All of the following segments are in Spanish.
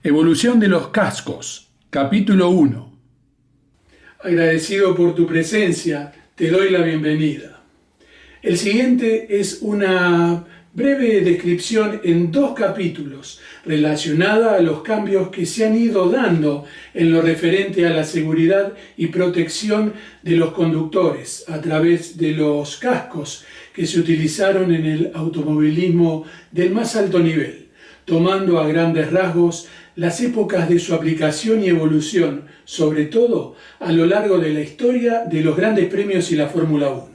Evolución de los cascos, capítulo 1. Agradecido por tu presencia, te doy la bienvenida. El siguiente es una breve descripción en 2 capítulos relacionada a los cambios que se han ido dando en lo referente a la seguridad y protección de los conductores a través de los cascos que se utilizaron en el automovilismo del más alto nivel, tomando a grandes rasgos las épocas de su aplicación y evolución, sobre todo a lo largo de la historia de los grandes premios y la Fórmula 1.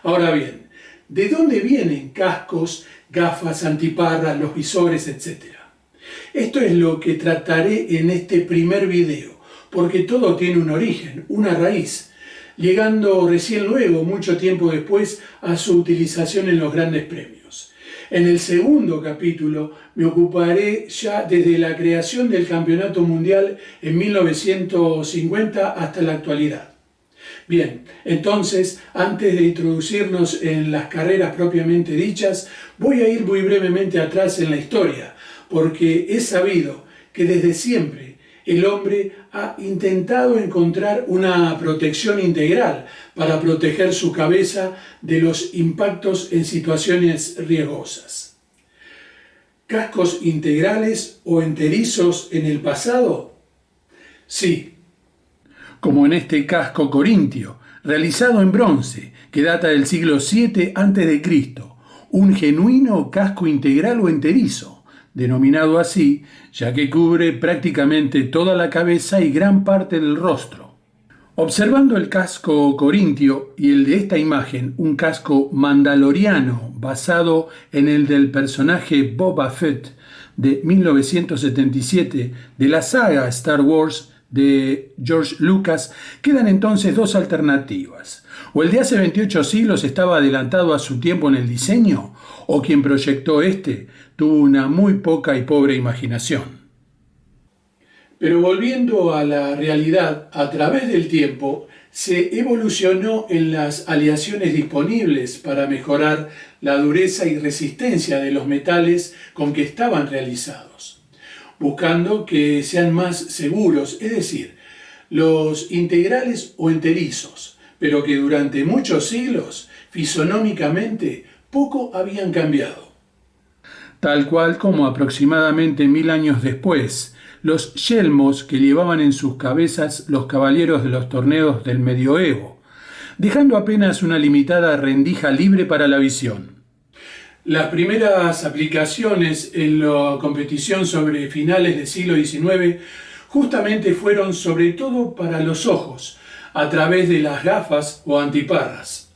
Ahora bien, ¿de dónde vienen cascos, gafas, antiparras, los visores, etcétera? Esto es lo que trataré en este primer video, porque todo tiene un origen, una raíz, llegando recién luego, mucho tiempo después, a su utilización en los grandes premios. En el segundo capítulo me ocuparé ya desde la creación del Campeonato Mundial en 1950 hasta la actualidad. Bien, entonces, antes de introducirnos en las carreras propiamente dichas, voy a ir muy brevemente atrás en la historia, porque es sabido que desde siempre el hombre ha intentado encontrar una protección integral para proteger su cabeza de los impactos en situaciones riesgosas. ¿Cascos integrales o enterizos en el pasado? Sí. Como en este casco corintio, realizado en bronce, que data del siglo VII a.C., un genuino casco integral o enterizo, denominado así, ya que cubre prácticamente toda la cabeza y gran parte del rostro. Observando el casco corintio y el de esta imagen, un casco mandaloriano basado en el del personaje Boba Fett de 1977 de la saga Star Wars de George Lucas, quedan entonces 2 alternativas. O el de hace 28 siglos estaba adelantado a su tiempo en el diseño, o quien proyectó tuvo una muy poca y pobre imaginación. Pero volviendo a la realidad, a través del tiempo se evolucionó en las aleaciones disponibles para mejorar la dureza y resistencia de los metales con que estaban realizados, buscando que sean más seguros, es decir, los integrales o enterizos, pero que durante muchos siglos, fisonómicamente, poco habían cambiado. Tal cual como aproximadamente 1000 años después, los yelmos que llevaban en sus cabezas los caballeros de los torneos del medioevo, dejando apenas una limitada rendija libre para la visión. Las primeras aplicaciones en la competición sobre finales del siglo XIX justamente fueron sobre todo para los ojos, a través de las gafas o antiparras.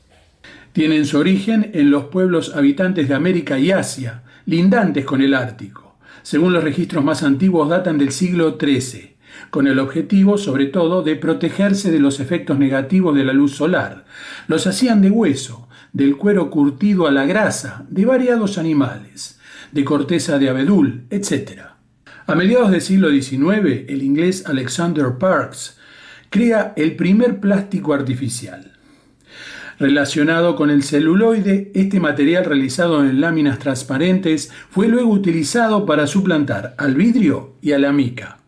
Tienen su origen en los pueblos habitantes de América y Asia, lindantes con el Ártico. Según los registros más antiguos datan del siglo XIII, con el objetivo, sobre todo, de protegerse de los efectos negativos de la luz solar. Los hacían de hueso, del cuero curtido a la grasa, de variados animales, de corteza de abedul, etc. A mediados del siglo XIX, el inglés Alexander Parkes crea el primer plástico artificial. Relacionado con el celuloide, este material realizado en láminas transparentes fue luego utilizado para suplantar al vidrio y a la mica.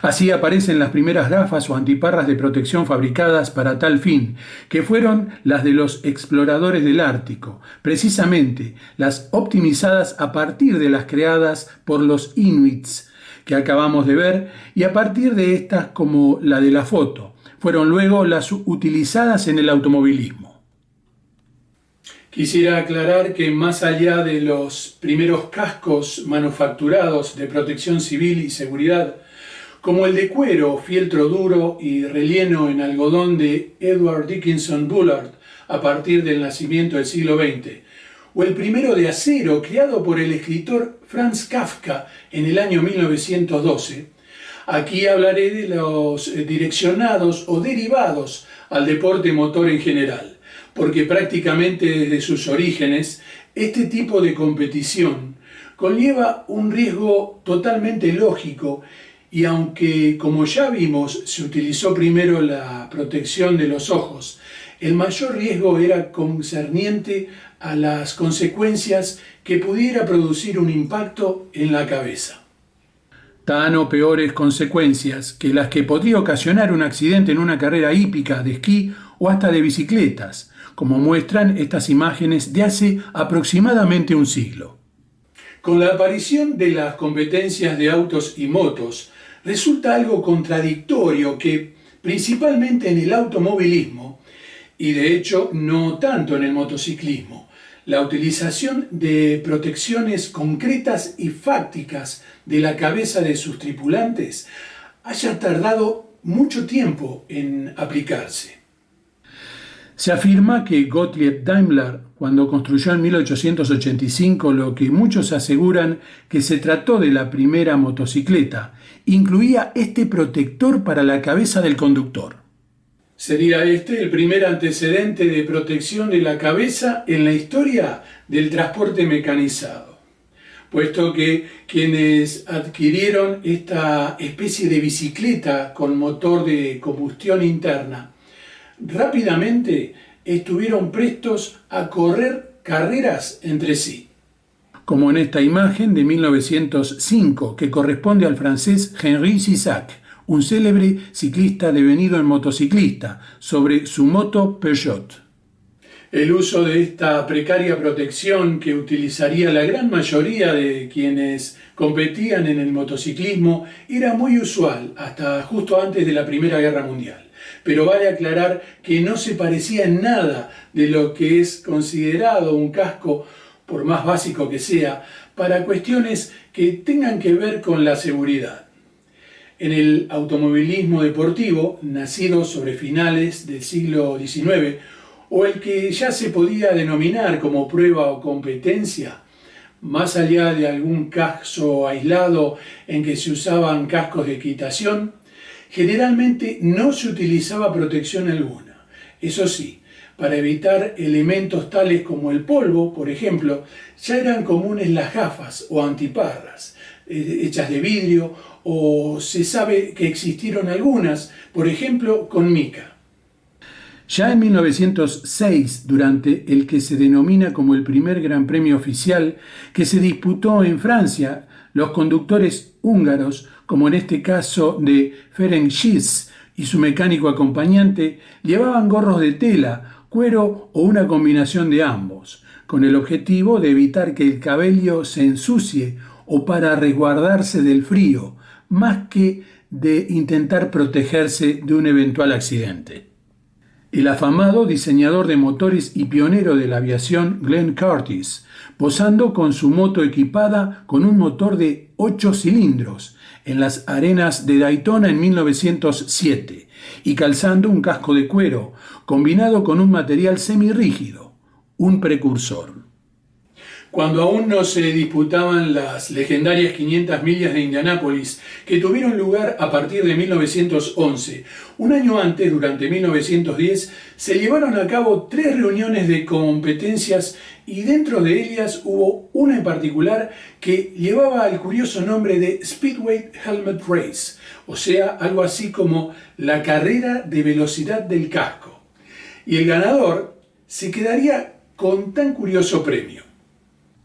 Así aparecen las primeras gafas o antiparras de protección fabricadas para tal fin, que fueron las de los exploradores del Ártico, precisamente las optimizadas a partir de las creadas por los inuits que acabamos de ver, y a partir de estas, como la de la foto, fueron luego las utilizadas en el automovilismo. Quisiera aclarar que más allá de los primeros cascos manufacturados de protección civil y seguridad, como el de cuero, fieltro duro y relleno en algodón de Edward Dickinson Bullard a partir del nacimiento del siglo XX, o el primero de acero creado por el escritor Franz Kafka en el año 1912, aquí hablaré de los direccionados o derivados al deporte motor en general, porque prácticamente desde sus orígenes, este tipo de competición conlleva un riesgo totalmente lógico y aunque, como ya vimos, se utilizó primero la protección de los ojos, el mayor riesgo era concerniente a las consecuencias que pudiera producir un impacto en la cabeza. tan o peores consecuencias que las que podría ocasionar un accidente en una carrera hípica de esquí o hasta de bicicletas, como muestran estas imágenes de hace aproximadamente un siglo. Con la aparición de las competencias de autos y motos, resulta algo contradictorio que, principalmente en el automovilismo, y de hecho no tanto en el motociclismo, la utilización de protecciones concretas y fácticas de la cabeza de sus tripulantes haya tardado mucho tiempo en aplicarse. Se afirma que Gottlieb Daimler, cuando construyó en 1885 lo que muchos aseguran que se trató de la primera motocicleta, incluía este protector para la cabeza del conductor. Sería este el primer antecedente de protección de la cabeza en la historia del transporte mecanizado, puesto que quienes adquirieron esta especie de bicicleta con motor de combustión interna rápidamente estuvieron prestos a correr carreras entre sí. Como en esta imagen de 1905, que corresponde al francés Henri Cizac, un célebre ciclista devenido en motociclista, sobre su moto Peugeot. El uso de esta precaria protección que utilizaría la gran mayoría de quienes competían en el motociclismo era muy usual hasta justo antes de la Primera Guerra Mundial. Pero vale aclarar que no se parecía en nada de lo que es considerado un casco, por más básico que sea, para cuestiones que tengan que ver con la seguridad. En el automovilismo deportivo, nacido sobre finales del siglo XIX, o el que ya se podía denominar como prueba o competencia, más allá de algún caso aislado en que se usaban cascos de equitación, generalmente no se utilizaba protección alguna. Eso sí, para evitar elementos tales como el polvo, por ejemplo, ya eran comunes las gafas o antiparras, hechas de vidrio, o se sabe que existieron algunas, por ejemplo, con mica. Ya en 1906, durante el que se denomina como el primer Gran Premio oficial que se disputó en Francia, los conductores húngaros, como en este caso de Ferenc Schiss y su mecánico acompañante, llevaban gorros de tela, cuero o una combinación de ambos, con el objetivo de evitar que el cabello se ensucie o para resguardarse del frío, más que de intentar protegerse de un eventual accidente. El afamado diseñador de motores y pionero de la aviación Glenn Curtiss, posando con su moto equipada con un motor de 8 cilindros en las arenas de Daytona en 1907 y calzando un casco de cuero combinado con un material semirrígido, un precursor. Cuando aún no se disputaban las legendarias 500 millas de Indianápolis, que tuvieron lugar a partir de 1911. Un año antes, durante 1910, se llevaron a cabo 3 reuniones de competencias y dentro de ellas hubo una en particular que llevaba el curioso nombre de Speedway Helmet Race, o sea, algo así como la carrera de velocidad del casco. Y el ganador se quedaría con tan curioso premio.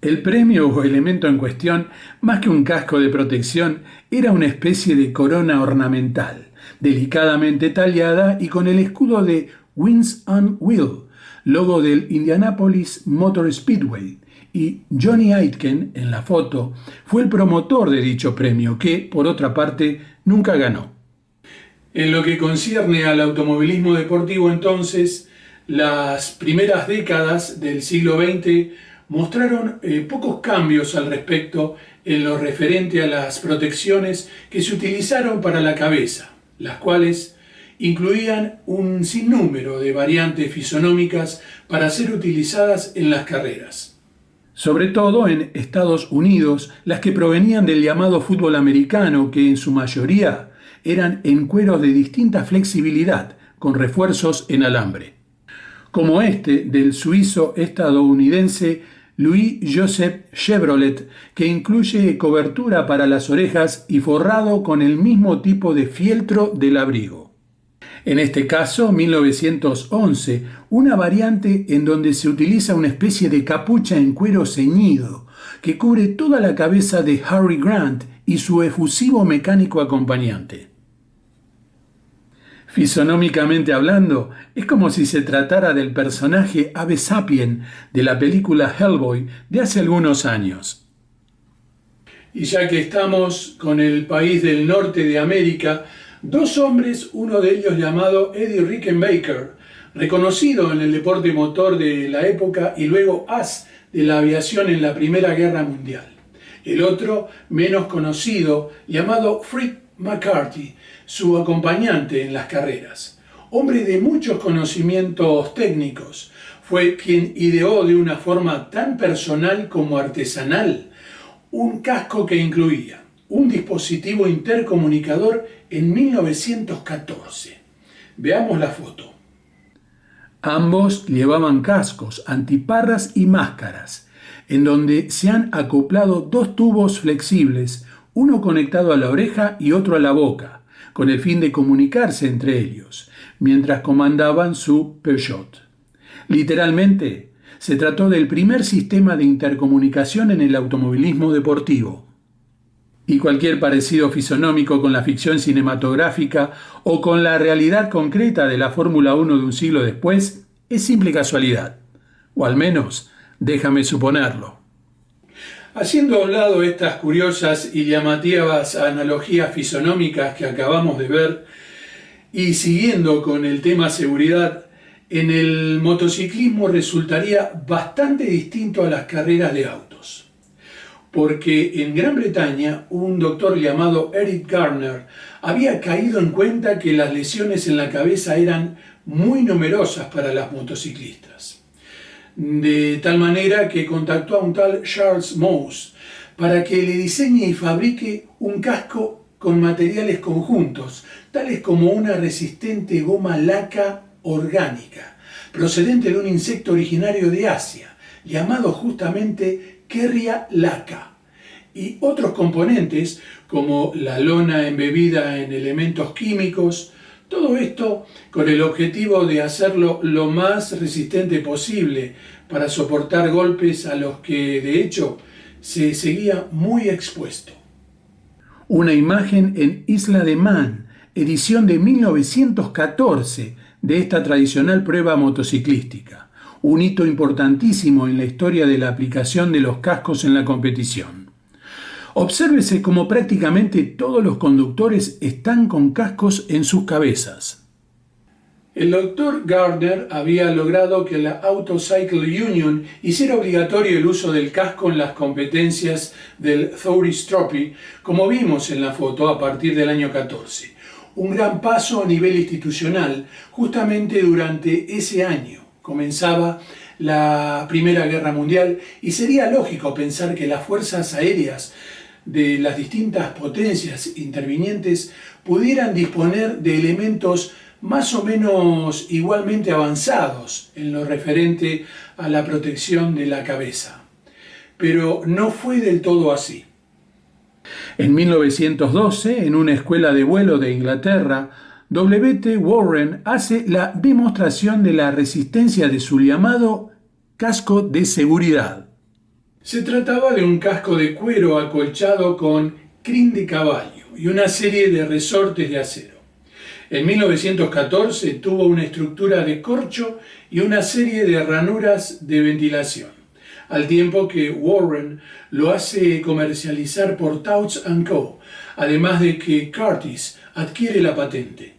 El premio o elemento en cuestión, más que un casco de protección, era una especie de corona ornamental, delicadamente tallada y con el escudo de Wings on Wheel, logo del Indianapolis Motor Speedway, y Johnny Aitken, en la foto, fue el promotor de dicho premio, que, por otra parte, nunca ganó. En lo que concierne al automovilismo deportivo entonces, las primeras décadas del siglo XX mostraron pocos cambios al respecto en lo referente a las protecciones que se utilizaron para la cabeza, las cuales incluían un sinnúmero de variantes fisonómicas para ser utilizadas en las carreras. Sobre todo en Estados Unidos, las que provenían del llamado fútbol americano, que en su mayoría eran en cueros de distinta flexibilidad, con refuerzos en alambre. Como este del suizo estadounidense Louis-Joseph Chevrolet, que incluye cobertura para las orejas y forrado con el mismo tipo de fieltro del abrigo. En este caso, 1911, una variante en donde se utiliza una especie de capucha en cuero ceñido, que cubre toda la cabeza de Harry Grant y su efusivo mecánico acompañante. Fisonómicamente hablando, es como si se tratara del personaje Ave Sapien de la película Hellboy de hace algunos años. Y ya que estamos con el país del norte de América, dos hombres, uno de ellos llamado Eddie Rickenbacker, reconocido en el deporte motor de la época y luego as de la aviación en la Primera Guerra Mundial. El otro, menos conocido, llamado Fred McCarthy, su acompañante en las carreras. Hombre de muchos conocimientos técnicos, fue quien ideó de una forma tan personal como artesanal un casco que incluía un dispositivo intercomunicador en 1914. Veamos la foto. Ambos llevaban cascos, antiparras y máscaras, en donde se han acoplado dos tubos flexibles, uno conectado a la oreja y otro a la boca, con el fin de comunicarse entre ellos, mientras comandaban su Peugeot. Literalmente, se trató del primer sistema de intercomunicación en el automovilismo deportivo. Y cualquier parecido fisonómico con la ficción cinematográfica o con la realidad concreta de la Fórmula 1 de un siglo después es simple casualidad, o al menos déjame suponerlo. Haciendo a un lado estas curiosas y llamativas analogías fisonómicas que acabamos de ver y siguiendo con el tema seguridad, en el motociclismo resultaría bastante distinto a las carreras de autos. Porque en Gran Bretaña un doctor llamado Eric Garner había caído en cuenta que las lesiones en la cabeza eran muy numerosas para las motociclistas. De tal manera que contactó a un tal Charles Mouse para que le diseñe y fabrique un casco con materiales conjuntos, tales como una resistente goma laca orgánica, procedente de un insecto originario de Asia, llamado justamente Kerria laca, y otros componentes como la lona embebida en elementos químicos, todo esto con el objetivo de hacerlo lo más resistente posible para soportar golpes a los que de hecho se seguía muy expuesto. Una imagen en Isla de Man, edición de 1914, de esta tradicional prueba motociclística, un hito importantísimo en la historia de la aplicación de los cascos en la competición. Obsérvese cómo prácticamente todos los conductores están con cascos en sus cabezas. El doctor Gardner había logrado que la Auto Cycle Union hiciera obligatorio el uso del casco en las competencias del Thoris Trophy, como vimos en la foto a partir del año 14. Un gran paso a nivel institucional, justamente durante ese año. Comenzaba la Primera Guerra Mundial y sería lógico pensar que las fuerzas aéreas de las distintas potencias intervinientes pudieran disponer de elementos más o menos igualmente avanzados en lo referente a la protección de la cabeza. Pero no fue del todo así. En 1912, en una escuela de vuelo de Inglaterra, W.T. Warren hace la demostración de la resistencia de su llamado casco de seguridad. Se trataba de un casco de cuero acolchado con crin de caballo y una serie de resortes de acero. En 1914 tuvo una estructura de corcho y una serie de ranuras de ventilación, al tiempo que Warren lo hace comercializar por Touch & Co., además de que Curtiss adquiere la patente.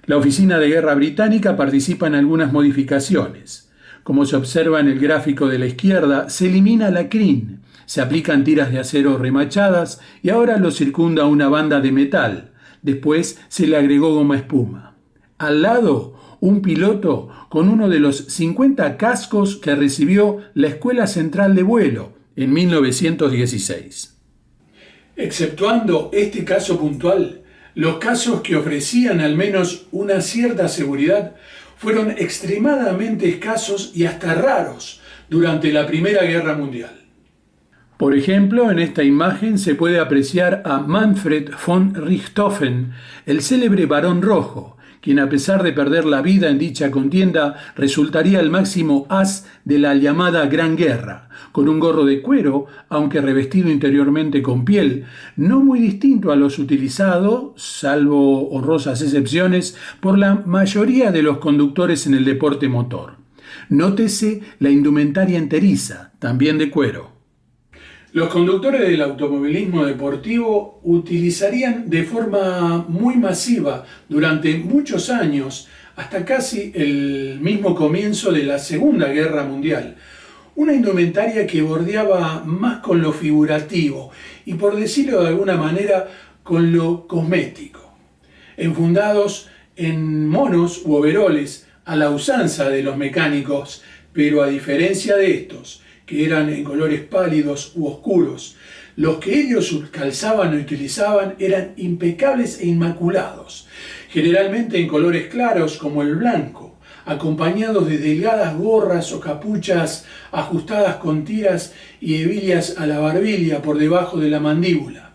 La Oficina de Guerra Británica participa en algunas modificaciones. Como se observa en el gráfico de la izquierda, se elimina la crin, se aplican tiras de acero remachadas y ahora lo circunda una banda de metal. Después se le agregó goma espuma. Al lado, un piloto con uno de los 50 cascos que recibió la Escuela Central de Vuelo en 1916. Exceptuando este caso puntual, los casos que ofrecían al menos una cierta seguridad fueron extremadamente escasos y hasta raros durante la Primera Guerra Mundial. Por ejemplo, en esta imagen se puede apreciar a Manfred von Richthofen, el célebre Barón Rojo, quien a pesar de perder la vida en dicha contienda resultaría el máximo as de la llamada Gran Guerra, con un gorro de cuero, aunque revestido interiormente con piel, no muy distinto a los utilizados, salvo honrosas excepciones, por la mayoría de los conductores en el deporte motor. Nótese la indumentaria enteriza, también de cuero. Los conductores del automovilismo deportivo utilizarían de forma muy masiva durante muchos años, hasta casi el mismo comienzo de la Segunda Guerra Mundial, una indumentaria que bordeaba más con lo figurativo y, por decirlo de alguna manera, con lo cosmético. Enfundados en monos u overoles a la usanza de los mecánicos, pero a diferencia de estos, que eran en colores pálidos u oscuros, los que ellos calzaban o utilizaban eran impecables e inmaculados, generalmente en colores claros como el blanco, acompañados de delgadas gorras o capuchas ajustadas con tiras y hebillas a la barbilla por debajo de la mandíbula,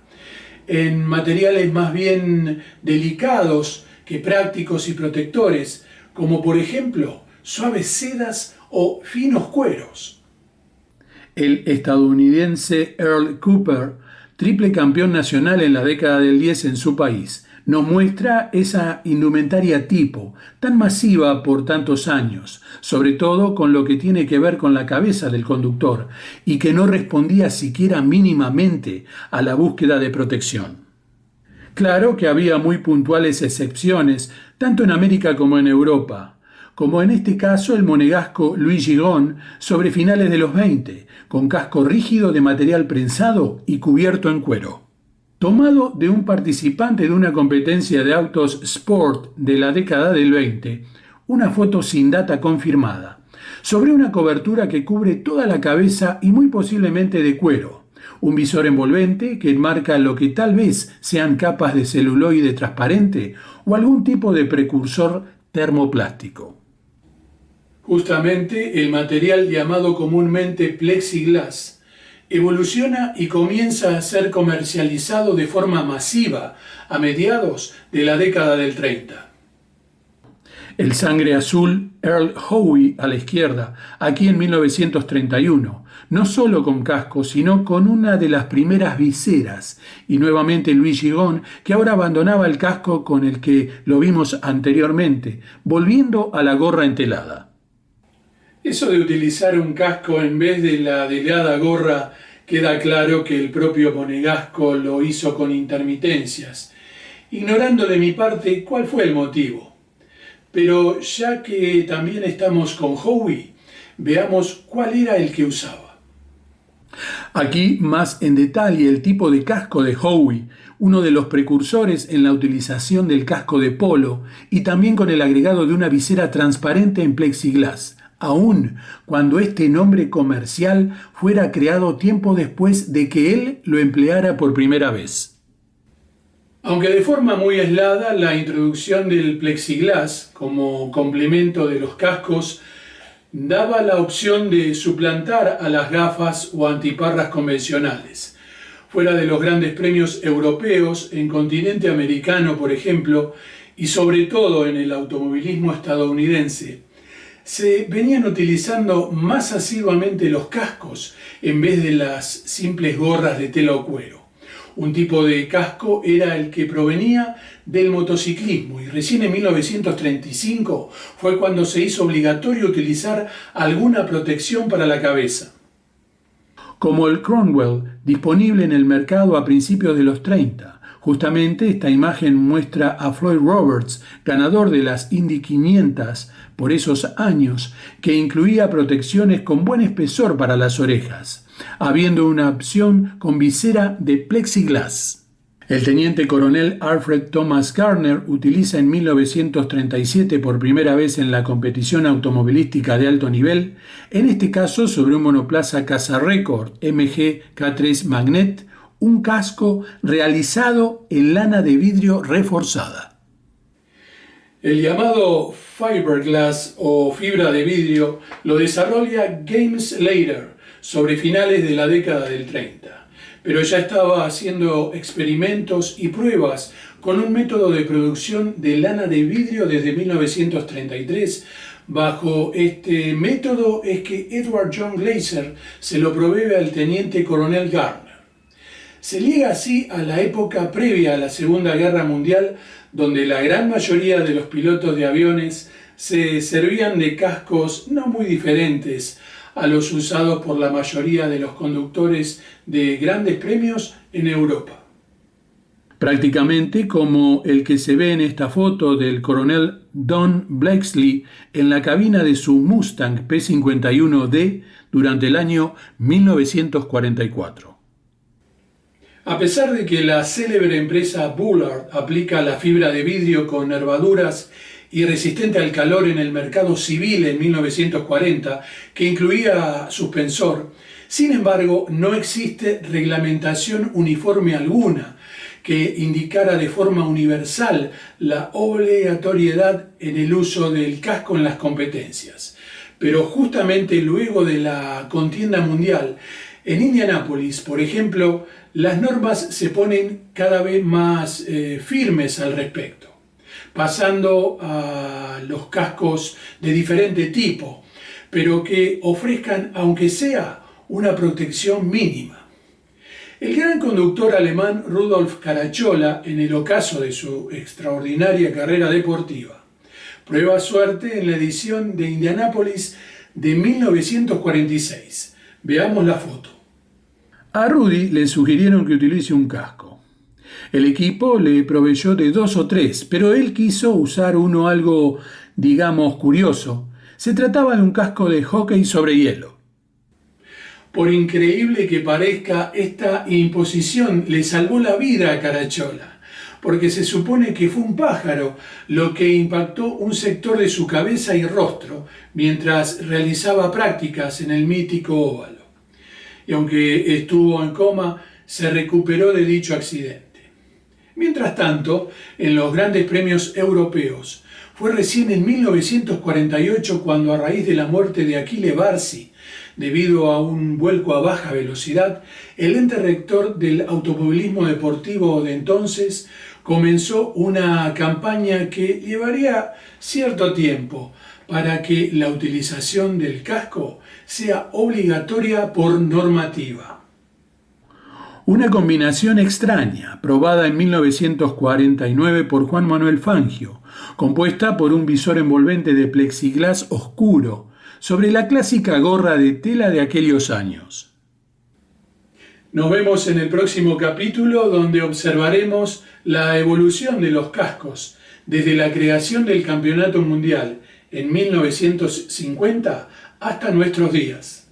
en materiales más bien delicados que prácticos y protectores, como por ejemplo suaves sedas o finos cueros. El estadounidense Earl Cooper, triple campeón nacional en la década del 10 en su país, nos muestra esa indumentaria tipo, tan masiva por tantos años, sobre todo con lo que tiene que ver con la cabeza del conductor, y que no respondía siquiera mínimamente a la búsqueda de protección. Claro que había muy puntuales excepciones, tanto en América como en Europa, como en este caso el monegasco Louis Gigon sobre finales de los 20, con casco rígido de material prensado y cubierto en cuero. Tomado de un participante de una competencia de autos sport de la década del 20, una foto sin data confirmada, sobre una cobertura que cubre toda la cabeza y muy posiblemente de cuero, un visor envolvente que enmarca lo que tal vez sean capas de celuloide transparente o algún tipo de precursor termoplástico. Justamente el material llamado comúnmente plexiglas evoluciona y comienza a ser comercializado de forma masiva a mediados de la década del 30. El sangre azul Earl Howe a la izquierda, aquí en 1931, no solo con casco, sino con una de las primeras viseras, y nuevamente Louis Gigon, que ahora abandonaba el casco con el que lo vimos anteriormente, volviendo a la gorra entelada. Eso de utilizar un casco en vez de la delgada gorra queda claro que el propio monegasco lo hizo con intermitencias, ignorando de mi parte cuál fue el motivo. Pero ya que también estamos con Howe, veamos cuál era el que usaba. Aquí más en detalle el tipo de casco de Howe, uno de los precursores en la utilización del casco de polo y también con el agregado de una visera transparente en plexiglas, aun cuando este nombre comercial fuera creado tiempo después de que él lo empleara por primera vez. Aunque de forma muy aislada, la introducción del plexiglas como complemento de los cascos daba la opción de suplantar a las gafas o antiparras convencionales. Fuera de los grandes premios europeos, en continente americano, por ejemplo, y sobre todo en el automovilismo estadounidense, se venían utilizando más asiduamente los cascos en vez de las simples gorras de tela o cuero. Un tipo de casco era el que provenía del motociclismo y recién en 1935 fue cuando se hizo obligatorio utilizar alguna protección para la cabeza. Como el Cromwell, disponible en el mercado a principios de los 30. Justamente esta imagen muestra a Floyd Roberts, ganador de las Indy 500 por esos años, que incluía protecciones con buen espesor para las orejas, habiendo una opción con visera de plexiglas. El teniente coronel Alfred Thomas Garner utiliza en 1937 por primera vez en la competición automovilística de alto nivel, en este caso sobre un monoplaza Casa Record MG K3 Magnet, un casco realizado en lana de vidrio reforzada. El llamado fiberglass o fibra de vidrio lo desarrolla James Slater sobre finales de la década del 30, pero ya estaba haciendo experimentos y pruebas con un método de producción de lana de vidrio desde 1933. Bajo este método es que Edward John Glaser se lo provee al teniente coronel Gardner. Se llega así a la época previa a la Segunda Guerra Mundial, donde la gran mayoría de los pilotos de aviones se servían de cascos no muy diferentes a los usados por la mayoría de los conductores de grandes premios en Europa. Prácticamente como el que se ve en esta foto del coronel Don Blakesley en la cabina de su Mustang P-51D durante el año 1944. A pesar de que la célebre empresa Bullard aplica la fibra de vidrio con nervaduras y resistente al calor en el mercado civil en 1940, que incluía suspensor, sin embargo, no existe reglamentación uniforme alguna que indicara de forma universal la obligatoriedad en el uso del casco en las competencias. Pero justamente luego de la contienda mundial, en Indianápolis, por ejemplo, las normas se ponen cada vez más firmes al respecto, pasando a los cascos de diferente tipo, pero que ofrezcan, aunque sea, una protección mínima. El gran conductor alemán Rudolf Caracciola, en el ocaso de su extraordinaria carrera deportiva, prueba suerte en la edición de Indianápolis de 1946. Veamos la foto. A Rudy le sugirieron que utilice un casco. El equipo le proveyó de 2 o 3, pero él quiso usar uno algo, digamos, curioso. Se trataba de un casco de hockey sobre hielo. Por increíble que parezca, esta imposición le salvó la vida a Caracciola, porque se supone que fue un pájaro lo que impactó un sector de su cabeza y rostro mientras realizaba prácticas en el mítico óvalo. Y aunque estuvo en coma, se recuperó de dicho accidente. Mientras tanto, en los grandes premios europeos, fue recién en 1948 cuando, a raíz de la muerte de Achille Varzi, debido a un vuelco a baja velocidad, el ente rector del automovilismo deportivo de entonces comenzó una campaña que llevaría cierto tiempo para que la utilización del casco sea obligatoria por normativa. Una combinación extraña, probada en 1949 por Juan Manuel Fangio, compuesta por un visor envolvente de plexiglás oscuro sobre la clásica gorra de tela de aquellos años. Nos vemos en el próximo capítulo, donde observaremos la evolución de los cascos desde la creación del Campeonato Mundial en 1950 hasta nuestros días.